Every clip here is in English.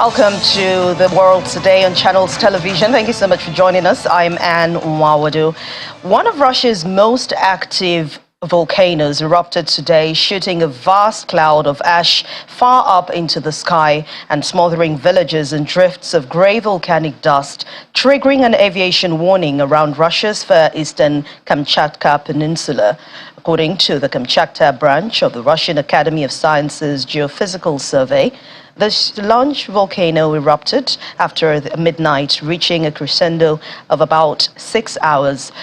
Welcome to the World Today on Channels Television. Thank you so much for joining us. I'm Anne Mwawadu. One of Russia's most active volcanoes erupted today, shooting a vast cloud of ash far up into the sky and smothering villages and drifts of grey volcanic dust, triggering an aviation warning around Russia's far eastern Kamchatka Peninsula. According to the Kamchatka branch of the Russian Academy of Sciences Geophysical Survey, the large volcano erupted after midnight, reaching a crescendo of about 6 hours,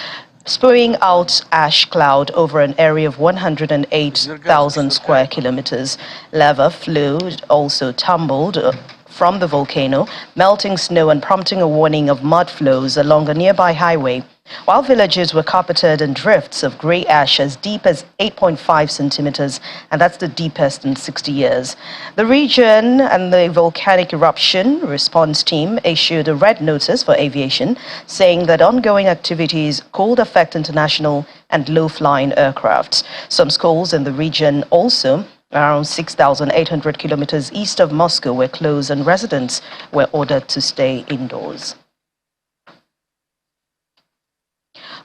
spewing out ash cloud over an area of 108,000 square kilometers. Lava fluid also tumbled from the volcano, melting snow and prompting a warning of mud flows along a nearby highway, while villages were carpeted in drifts of grey ash as deep as 8.5 centimeters, and that's the deepest in 60 years. The region and the volcanic eruption response team issued a red notice for aviation, saying that ongoing activities could affect international and low-flying aircraft. Some schools in the region also, around 6,800 kilometers east of Moscow, were closed and residents were ordered to stay indoors.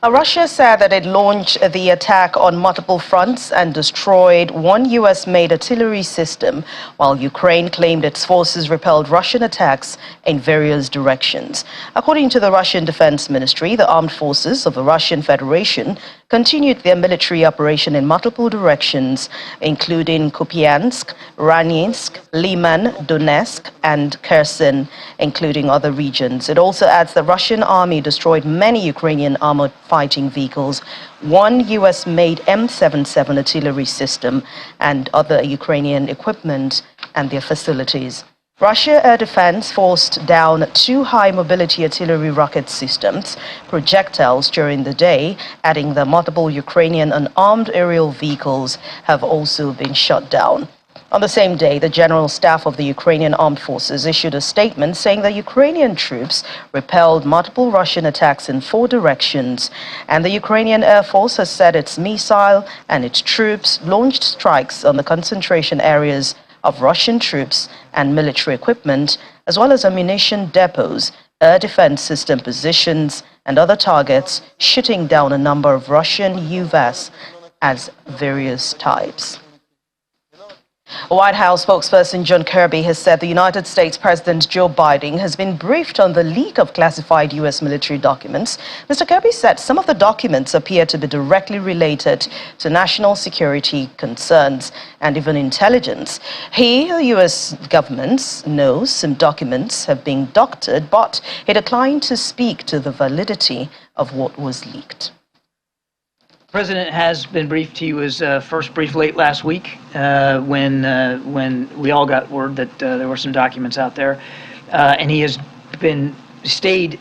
Russia said that it launched the attack on multiple fronts and destroyed one U.S.-made artillery system, while Ukraine claimed its forces repelled Russian attacks in various directions. According to the Russian Defense Ministry, the armed forces of the Russian Federation continued their military operation in multiple directions, including Kupiansk, Ranyansk, Liman, Donetsk, and Kherson, including other regions. It also adds the Russian army destroyed many Ukrainian armored fighting vehicles, one U.S.-made M77 artillery system, and other Ukrainian equipment and their facilities. Russia Air Defense forced down 2 high-mobility artillery rocket systems, projectiles during the day, adding that multiple Ukrainian unarmed aerial vehicles have also been shot down. On the same day, the General Staff of the Ukrainian Armed Forces issued a statement saying that Ukrainian troops repelled multiple Russian attacks in 4 directions, and the Ukrainian Air Force has said its missile and its troops launched strikes on the concentration areas of Russian troops and military equipment, as well as ammunition depots, air defense system positions, and other targets, shooting down a number of Russian UAVs as various types. White House spokesperson John Kirby has said the United States President Joe Biden has been briefed on the leak of classified U.S. military documents. Mr. Kirby said some of the documents appear to be directly related to national security concerns and even intelligence. The U.S. government knows some documents have been doctored, but he declined to speak to the validity of what was leaked. The President has been briefed. He was first briefed late last week when we all got word that there were some documents out there, and he has stayed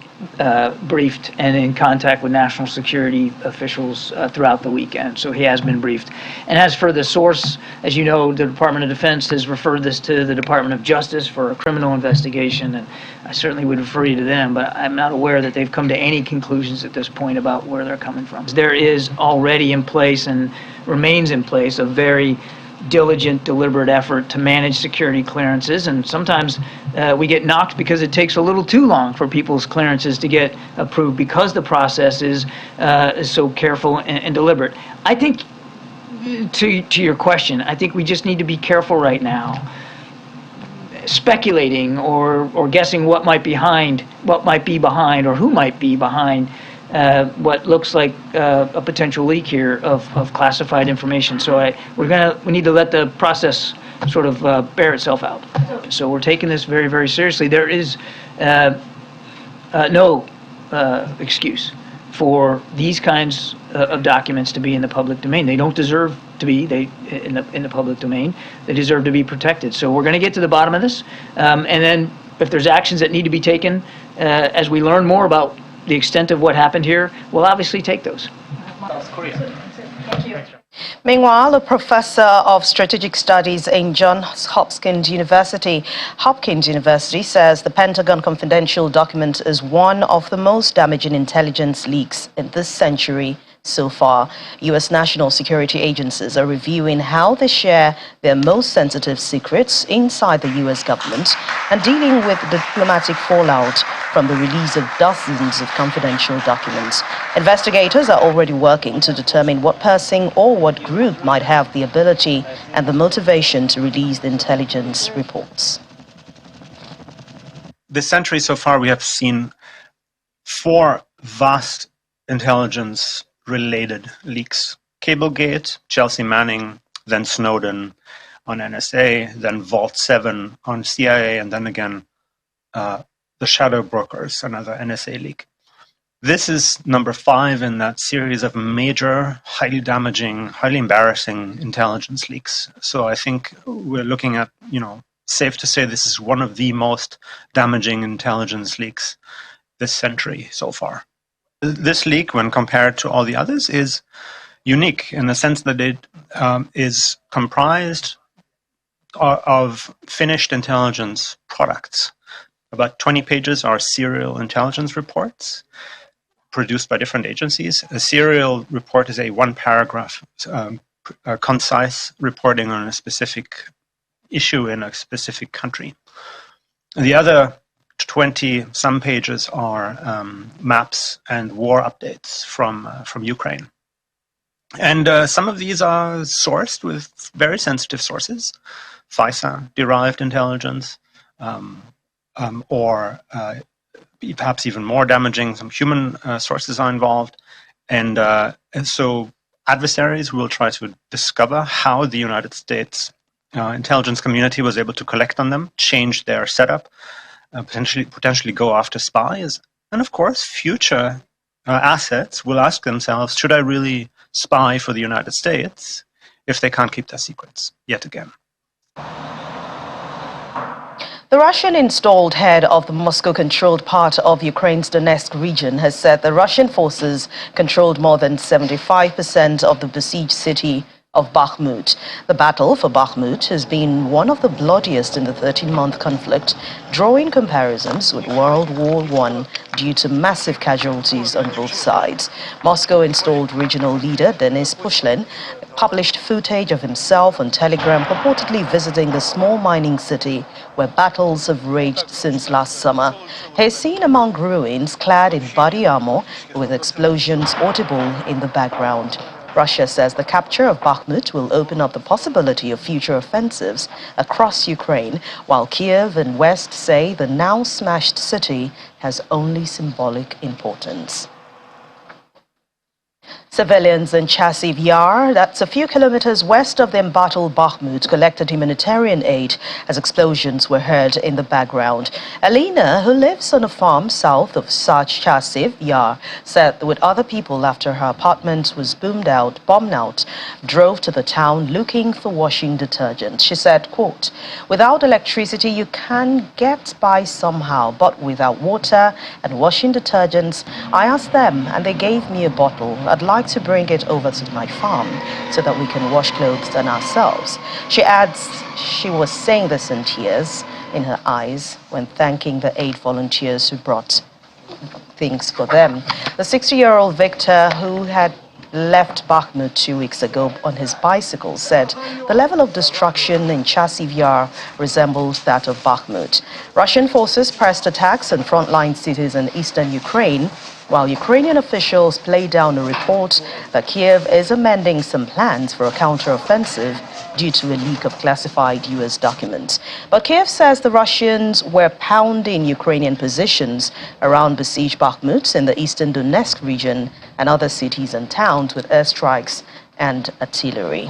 briefed and in contact with national security officials throughout the weekend. So he has been briefed. And as for the source, as you know, the Department of Defense has referred this to the Department of Justice for a criminal investigation, and I certainly would refer you to them, but I'm not aware that they've come to any conclusions at this point about where they're coming from. There is already in place and remains in place a very diligent, deliberate effort to manage security clearances, and sometimes we get knocked because it takes a little too long for people's clearances to get approved because the process is so careful and deliberate. I think, to your question, I think we just need to be careful right now speculating or guessing what might be behind or who might be behind what looks like a potential leak here of classified information. So we need to let the process sort of bear itself out. So we're taking this very, very seriously. There is no excuse for these kinds of documents to be in the public domain. They don't deserve to be in the public domain. They deserve to be protected. So we're going to get to the bottom of this, and then if there's actions that need to be taken as we learn more about the extent of what happened here, we'll obviously take those. Meanwhile, a professor of strategic studies in Johns Hopkins University says the Pentagon confidential document is one of the most damaging intelligence leaks in this century So far, U.S. national security agencies are reviewing how they share their most sensitive secrets inside the U.S. government and dealing with the diplomatic fallout from the release of dozens of confidential documents. Investigators are already working to determine what person or what group might have the ability and the motivation to release the intelligence reports. This century so far, we have seen 4 vast intelligence-related leaks. Cablegate, Chelsea Manning, then Snowden on NSA, then Vault 7 on CIA, and then again the Shadow Brokers, another NSA leak. This is number 5 in that series of major, highly damaging, highly embarrassing intelligence leaks. So I think we're looking at, safe to say this is one of the most damaging intelligence leaks this century so far. This leak, when compared to all the others, is unique in the sense that it is comprised of finished intelligence products. About 20 pages are serial intelligence reports produced by different agencies. A serial report is a 1-paragraph, concise reporting on a specific issue in a specific country. The other 20-some pages are maps and war updates from Ukraine. And some of these are sourced with very sensitive sources, FISA-derived intelligence, or perhaps even more damaging, some human sources are involved. And so adversaries will try to discover how the United States intelligence community was able to collect on them, change their setup, potentially go after spies. And of course, future assets will ask themselves, should I really spy for the United States if they can't keep their secrets yet again? The Russian-installed head of the Moscow-controlled part of Ukraine's Donetsk region has said the Russian forces controlled more than 75% of the besieged city of Bakhmut. The battle for Bakhmut has been one of the bloodiest in the 13-month conflict, drawing comparisons with World War I due to massive casualties on both sides. Moscow-installed regional leader Denis Pushlin published footage of himself on Telegram purportedly visiting the small mining city where battles have raged since last summer. He is seen among ruins clad in body armor with explosions audible in the background. Russia says the capture of Bakhmut will open up the possibility of future offensives across Ukraine, while Kiev and West say the now smashed city has only symbolic importance. Civilians in Chasiv Yar, that's a few kilometers west of the embattled Bakhmut, collected humanitarian aid as explosions were heard in the background. Alina, who lives on a farm south of Chasiv Yar, said with other people after her apartment was bombed out, drove to the town looking for washing detergent. She said, quote, "Without electricity, you can get by somehow, but without water and washing detergents, I asked them and they gave me a bottle. I'd like to bring it over to my farm so that we can wash clothes and ourselves." She adds she was saying this in tears in her eyes when thanking the aid volunteers who brought things for them. The 60-year-old Victor, who had left Bakhmut 2 weeks ago on his bicycle, said the level of destruction in Chasiv Yar resembles that of Bakhmut. Russian forces pressed attacks on frontline cities in eastern Ukraine, while Ukrainian officials play down a report that Kiev is amending some plans for a counteroffensive due to a leak of classified U.S. documents. But Kiev says the Russians were pounding Ukrainian positions around besieged Bakhmut in the eastern Donetsk region and other cities and towns with airstrikes and artillery.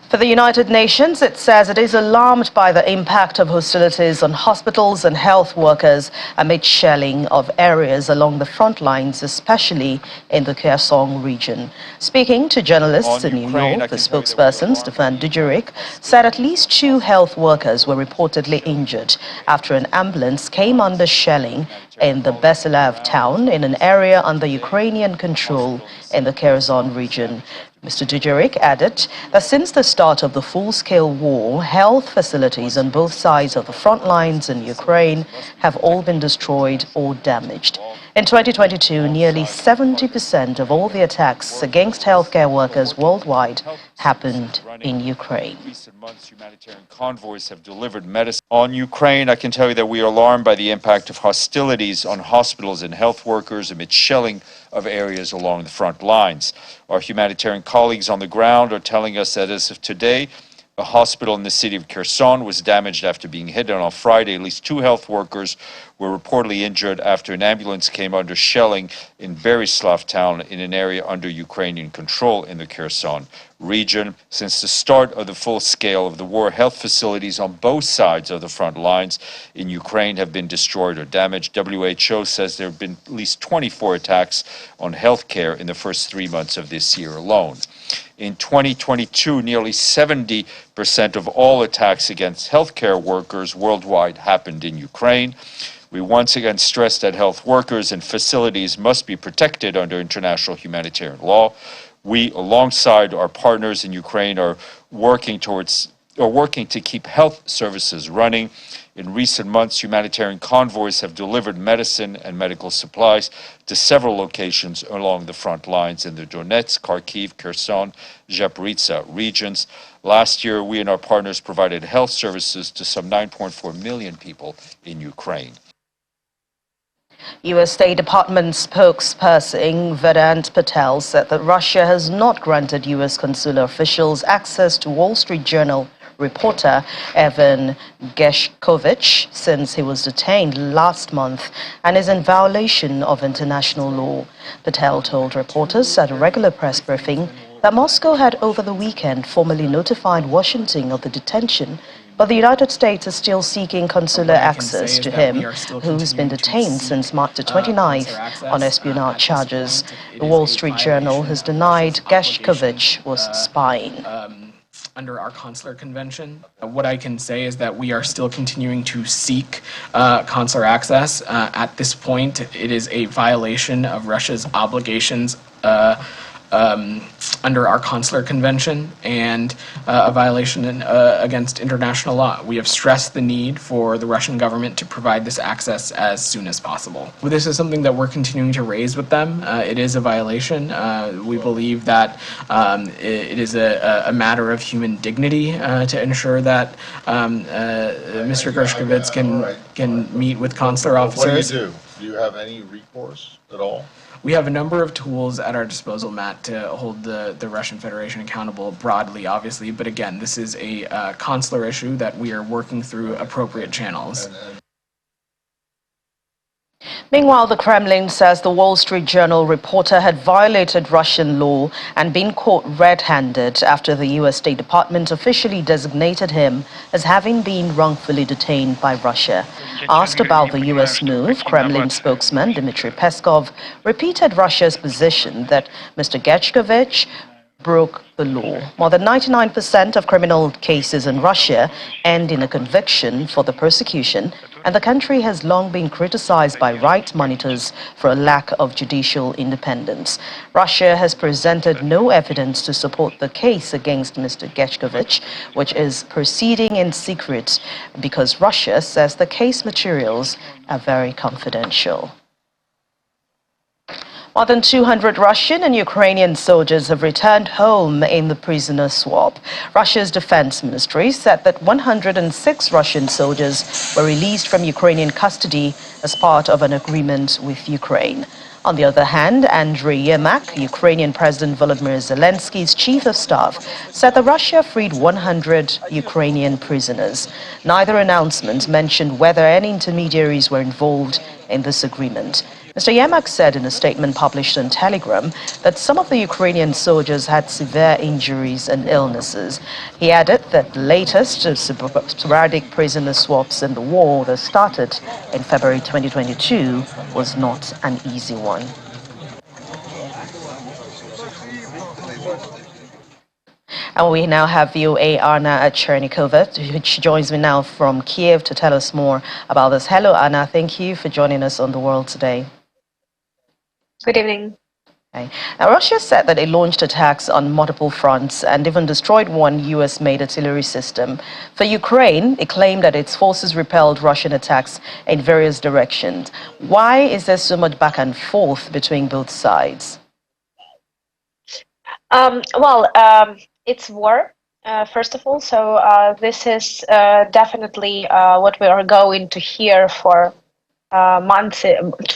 For the United Nations, it says it is alarmed by the impact of hostilities on hospitals and health workers amid shelling of areas along the front lines, especially in the Kherson region. Speaking to journalists in New York, the spokesperson, Stefan Dujarric, said at least 2 health workers were reportedly injured after an ambulance came under shelling in the Besilav town in an area under Ukrainian control in the Kherson region. Mr. Dujarric added that since the start of the full-scale war, health facilities on both sides of the front lines in Ukraine have all been destroyed or damaged. In 2022, nearly 70% of all the attacks against healthcare workers worldwide happened in Ukraine. Recent months, humanitarian convoys have delivered medicine. On Ukraine, I can tell you that we are alarmed by the impact of hostilities on hospitals and health workers amid shelling of areas along the front lines. Our humanitarian colleagues on the ground are telling us that as of today, a hospital in the city of Kherson was damaged after being hit, and on Friday, at least 2 health workers were reportedly injured after an ambulance came under shelling in Berislav town in an area under Ukrainian control in the Kherson region. Since the start of the full scale of the war, health facilities on both sides of the front lines in Ukraine have been destroyed or damaged. WHO says there have been at least 24 attacks on healthcare in the first 3 months of this year alone. In 2022, nearly 70% of all attacks against healthcare workers worldwide happened in Ukraine. We once again stress that health workers and facilities must be protected under international humanitarian law. We, alongside our partners in Ukraine, are working to keep health services running. In recent months, humanitarian convoys have delivered medicine and medical supplies to several locations along the front lines in the Donetsk, Kharkiv, Kherson, Zaporizhzhia regions. Last year, we and our partners provided health services to some 9.4 million people in Ukraine. U.S. State Department spokesperson Vedant Patel said that Russia has not granted U.S. consular officials access to Wall Street Journal reporter Evan Gershkovich since he was detained last month and is in violation of international law. Patel told reporters at a regular press briefing that Moscow had over the weekend formally notified Washington of the detention, but the United States is still seeking consular access to him, who's been detained since March the 29th on espionage charges. The Wall Street Journal has denied Gershkovich was spying. Under our consular convention. What I can say is that we are still continuing to seek consular access. At this point, it is a violation of Russia's obligations under our consular convention and a violation against international law. We have stressed the need for the Russian government to provide this access as soon as possible. This is something that we're continuing to raise with them. It is a violation. We believe that it is a matter of human dignity to ensure that Mr. Gershkovich can meet with consular officers. What do? Do you have any recourse at all? We have a number of tools at our disposal, Matt, to hold the Russian Federation accountable broadly, obviously. But again, this is a consular issue that we are working through appropriate channels. Meanwhile, the Kremlin says the Wall Street Journal reporter had violated Russian law and been caught red-handed after the U.S. State Department officially designated him as having been wrongfully detained by Russia. Asked about the U.S. move, Kremlin spokesman Dmitry Peskov repeated Russia's position that Mr. Gershkovich broke the law. More than 99% of criminal cases in Russia end in a conviction for the prosecution, and the country has long been criticized by rights monitors for a lack of judicial independence. Russia has presented no evidence to support the case against Mr. Gershkovich, which is proceeding in secret because Russia says the case materials are very confidential. More than 200 Russian and Ukrainian soldiers have returned home in the prisoner swap. Russia's defense ministry said that 106 Russian soldiers were released from Ukrainian custody as part of an agreement with Ukraine. On the other hand, Andriy Yermak, Ukrainian President Volodymyr Zelensky's chief of staff, said that Russia freed 100 Ukrainian prisoners. Neither announcement mentioned whether any intermediaries were involved in this agreement. Mr. Yermak said in a statement published on Telegram that some of the Ukrainian soldiers had severe injuries and illnesses. He added that the latest sporadic prisoner swaps in the war that started in February 2022 was not an easy one. And we now have VOA Anna Chernikova, who joins me now from Kiev to tell us more about this. Hello, Anna. Thank you for joining us on The World Today. Good evening. Okay. Now, Russia said that it launched attacks on multiple fronts and even destroyed one U.S.-made artillery system. For Ukraine, it claimed that its forces repelled Russian attacks in various directions. Why is there so much back and forth between both sides? It's war, first of all. So this is definitely what we are going to hear for months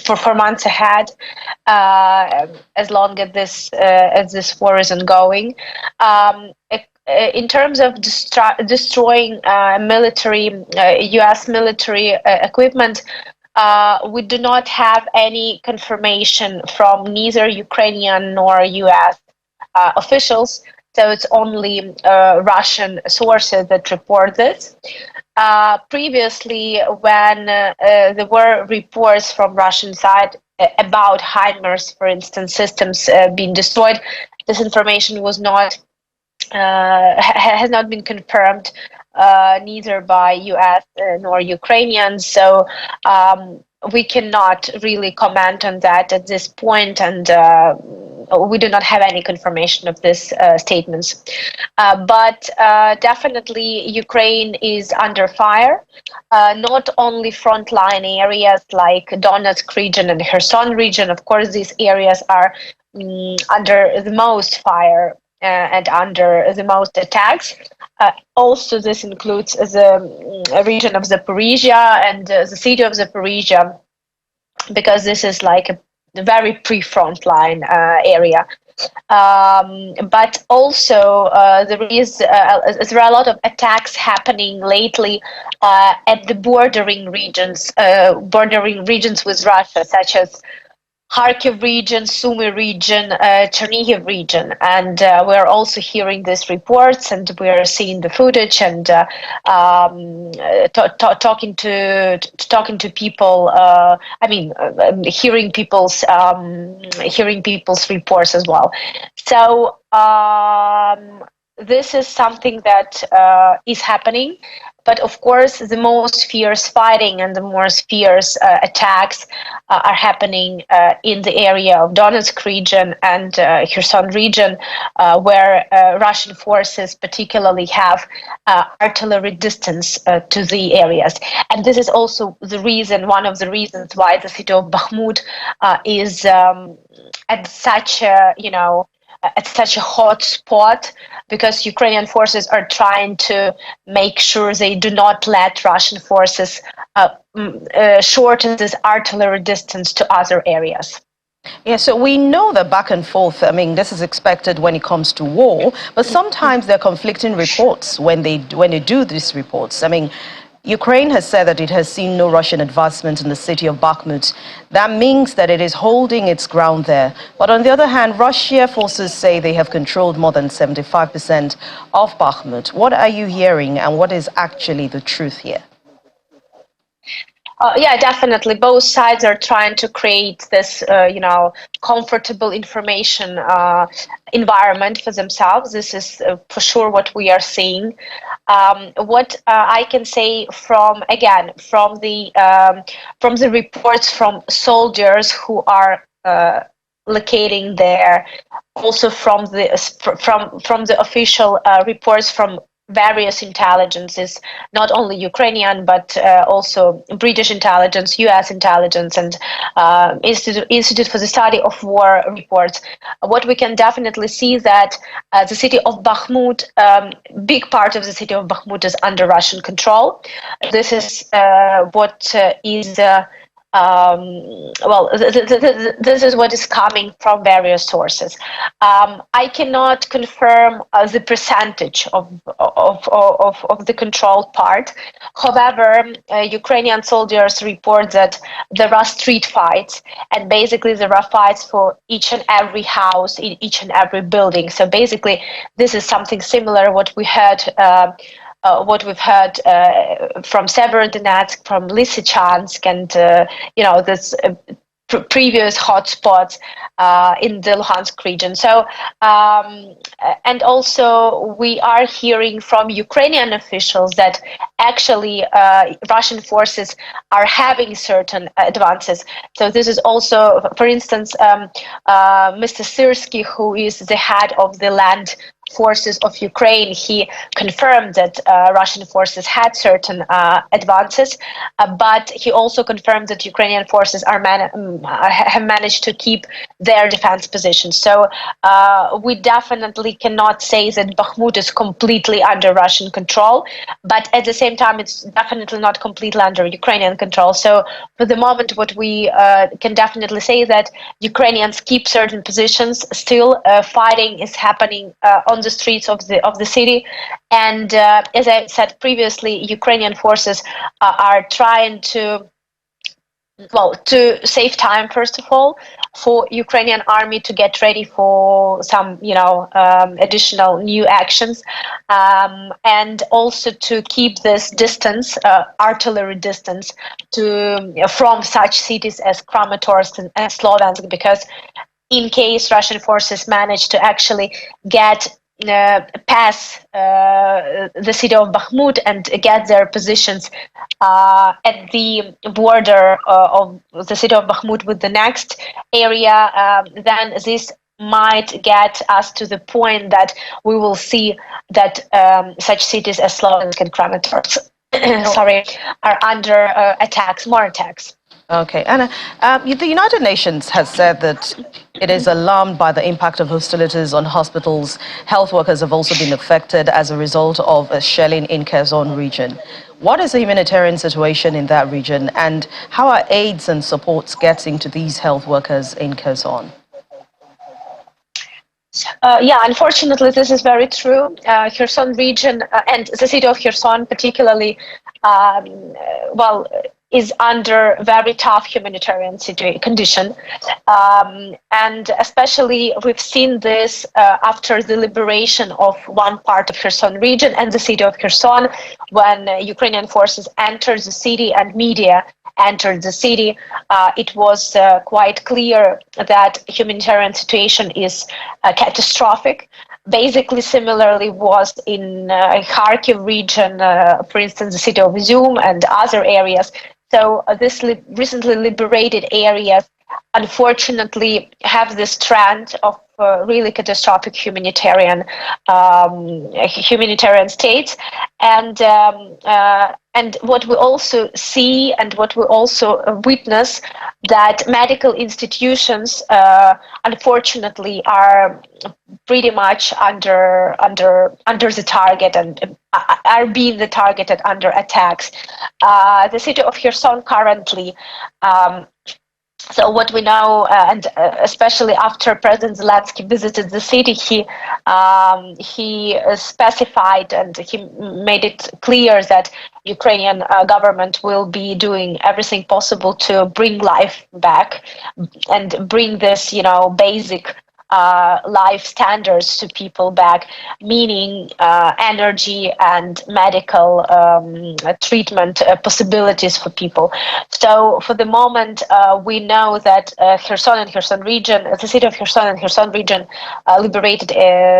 for months ahead, as long as this war is ongoing. In terms of destroying military U.S. military equipment, we do not have any confirmation from neither Ukrainian nor U.S. Officials. So it's only Russian sources that report this. Previously, when there were reports from Russian side about HIMARS, for instance, systems being destroyed, this information was not has not been confirmed neither by U.S. Nor Ukrainians. So we cannot really comment on that at this point, and we do not have any confirmation of these statements. But definitely, Ukraine is under fire. Not only frontline areas like Donetsk region and Kherson region. Of course, these areas are under the most fire and under the most attacks. Also, this includes the region of Zaporizhia and the city of Zaporizhia, because this is like a very pre-frontline area. But also there are a lot of attacks happening lately at the bordering regions with Russia, such as Kharkiv region, Sumy region, Chernihiv region, and we're also hearing these reports, and we're seeing the footage, and talking to people. Hearing people's reports as well. So this is something that is happening. But of course, the most fierce fighting and the most fierce attacks are happening in the area of Donetsk region and Kherson region, where Russian forces particularly have artillery distance to the areas. And this is also one of the reasons why the city of Bakhmut is at such a hot spot, because Ukrainian forces are trying to make sure they do not let Russian forces shorten this artillery distance to other areas. Yeah, so we know that back and forth, I mean, this is expected when it comes to war, but sometimes there are conflicting reports when they do these reports. I mean, Ukraine has said that it has seen no Russian advancement in the city of Bakhmut. That means that it is holding its ground there. But on the other hand, Russian forces say they have controlled more than 75% of Bakhmut. What are you hearing, and what is actually the truth here? Yeah, definitely. Both sides are trying to create this, comfortable information environment for themselves. This is for sure what we are seeing. What I can say from the reports from soldiers who are locating there, also from the official reports from various intelligences, not only Ukrainian, but also British intelligence, US intelligence, and Institute for the Study of War reports. What we can definitely see is that the city of Bakhmut, big part of the city of Bakhmut is under Russian control. This is this is what is coming from various sources. I cannot confirm the percentage of the controlled part. However, Ukrainian soldiers report that there are street fights, and basically there are fights for each and every house in each and every building. So basically, this is something similar what we've heard from Severodonetsk, from Lysychansk, and previous hotspots in the Luhansk region. So, and also we are hearing from Ukrainian officials that actually Russian forces are having certain advances. So this is also, for instance, Mr. Syrsky, who is the head of the land forces of Ukraine, he confirmed that Russian forces had certain advances, but he also confirmed that Ukrainian forces have managed to keep their defense positions. So we definitely cannot say that Bakhmut is completely under Russian control, but at the same time, it's definitely not completely under Ukrainian control. So for the moment, what we can definitely say that Ukrainians keep certain positions. Still, fighting is happening on the streets of the city, and as I said previously, Ukrainian forces are trying to save time, first of all, for Ukrainian army to get ready for some, additional new actions, and also to keep this distance, artillery distance, from such cities as Kramatorsk and Sloviansk, because in case Russian forces manage to actually get pass the city of Bakhmut and get their positions at the border of the city of Bakhmut with the next area, then this might get us to the point that we will see that such cities as Sloviansk and Kramatorsk, are under more attacks. Okay, and the United Nations has said that it is alarmed by the impact of hostilities on hospitals. Health workers have also been affected as a result of shelling in Kherson region. What is the humanitarian situation in that region, and how are aids and supports getting to these health workers in Kherson? Unfortunately, this is very true. Kherson region and the city of Kherson particularly, is under very tough humanitarian condition. And especially we've seen this after the liberation of one part of Kherson region and the city of Kherson, when Ukrainian forces entered the city and media entered the city. It was quite clear that humanitarian situation is catastrophic. Basically, similarly was in Kharkiv region, for instance, the city of Izum and other areas. So this recently liberated areas, unfortunately, have this trend of really catastrophic humanitarian states, and what we also see and what we also witness, that medical institutions, unfortunately, are pretty much under the target and are being the targeted under attacks. The city of Kherson currently. So what we know, and especially after President Zelensky visited the city, he specified and he made it clear that Ukrainian government will be doing everything possible to bring life back and bring this, basic life standards to people back, meaning energy and medical treatment possibilities for people. So for the moment, we know that Kherson and Kherson region, the city of Kherson and Kherson region, liberated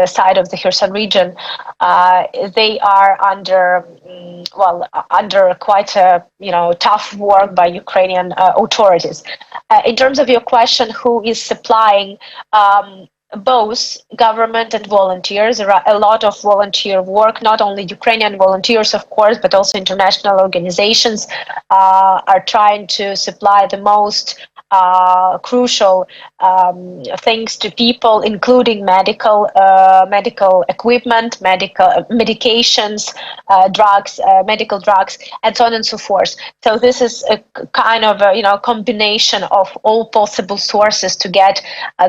side of the Kherson region, they are under quite a tough work by Ukrainian authorities. In terms of your question, who is supplying? Both government and volunteers. There are a lot of volunteer work, not only Ukrainian volunteers, of course, but also international organizations are trying to supply the most crucial things to people, including medical equipment, medical medications, drugs, medical drugs, and so on and so forth. So this is a kind of combination of all possible sources to get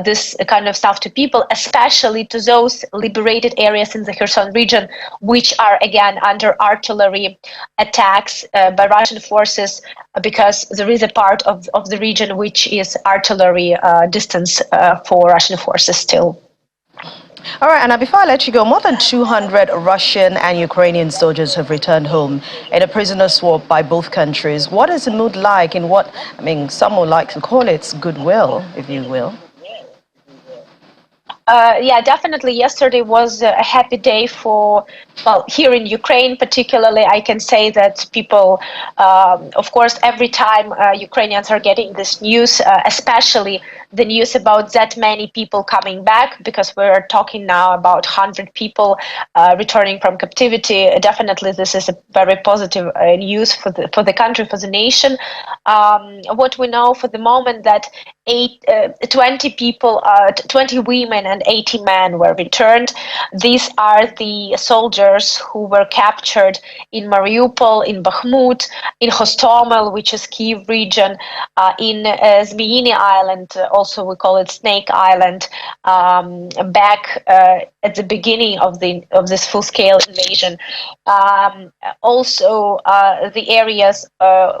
this kind of stuff to people, especially to those liberated areas in the Kherson region, which are again under artillery attacks by Russian forces, because there is a part of the region which is artillery distance for Russian forces still. All right, Anna, before I let you go, more than 200 Russian and Ukrainian soldiers have returned home in a prisoner swap by both countries. What is the mood like in what, I mean, some would like to call it goodwill, if you will? Yeah, definitely. Yesterday was a happy day for, well, here in Ukraine particularly. I can say that people, of course, every time Ukrainians are getting this news, especially the news about that many people coming back, because we're talking now about 100 people returning from captivity. Definitely, this is a very positive news for the country, for the nation. What we know for the moment that 20 people, 20 women and 80 men were returned. These are the soldiers who were captured in Mariupol, in Bakhmut, in Hostomel, which is Kiev region, in Zmyiny Island, also we call it Snake Island, back at the beginning of this full-scale invasion. Also, the areas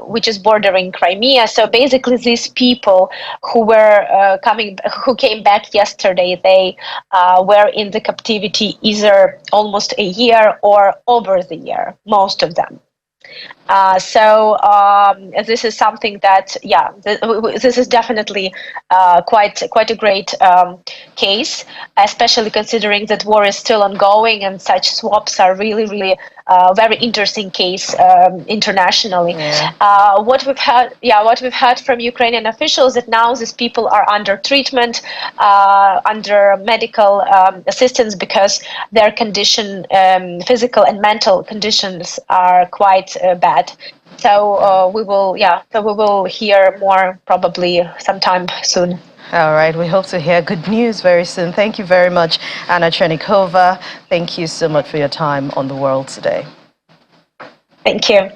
which is bordering Crimea. So basically, these people who were who came back yesterday, they were in the captivity either almost a year or over the year, most of them. This is something that, yeah, this is definitely quite a great case, especially considering that war is still ongoing and such swaps are really very interesting case internationally. Yeah. What we've heard from Ukrainian officials that now these people are under treatment, under medical assistance because their condition, physical and mental conditions, are quite bad. So we will hear more probably sometime soon. All right, we hope to hear good news very soon. Thank you very much, Anna Chernikova. Thank you so much for your time on The World Today. Thank you.